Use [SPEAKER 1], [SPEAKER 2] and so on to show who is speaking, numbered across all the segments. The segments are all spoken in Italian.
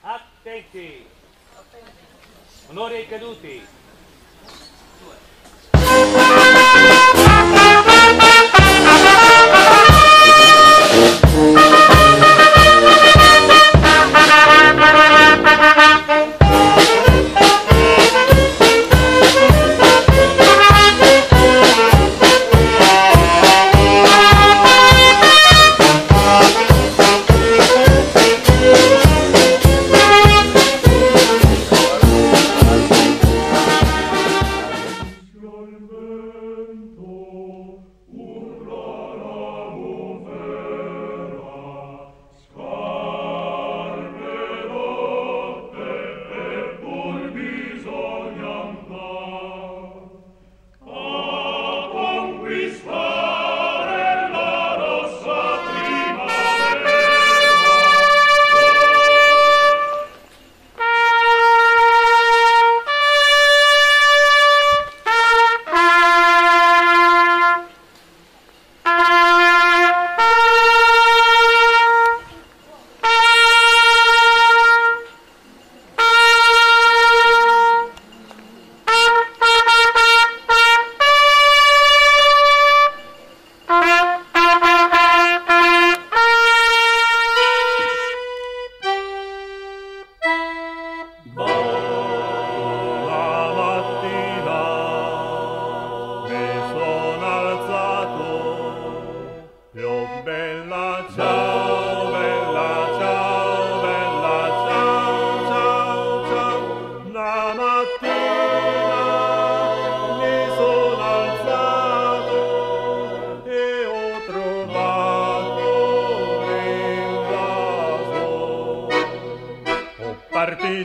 [SPEAKER 1] attenti. Onore ai caduti.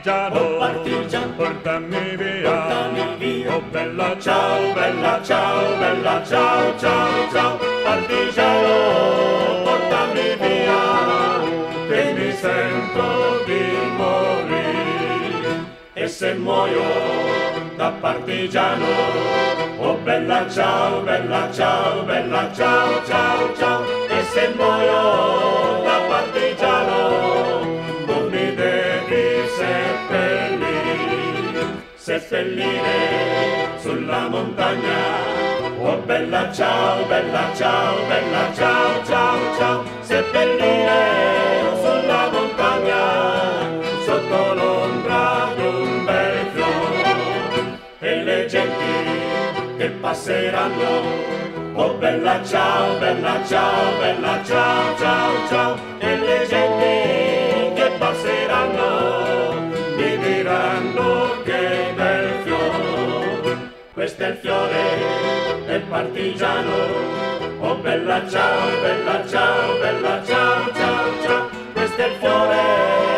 [SPEAKER 2] Partigiano, portami via, oh bella ciao, bella ciao, ciao, ciao, partigiano, portami via, che mi sento di morire, e se muoio da partigiano, oh bella ciao, bella ciao, bella ciao, ciao, ciao, e se muoio da partigiano, seppellire sulla montagna, oh bella ciao, bella ciao, bella ciao, ciao, ciao, seppellire sulla montagna, sotto l'ombra di un bel fiore, e le genti che passeranno, oh bella ciao, bella ciao, bella ciao, ciao, ciao, e le genti che passeranno mi diranno che bel fiore, questo è il fiore del partigiano, oh bella ciao, bella ciao, bella ciao, ciao, ciao, questo è il fiore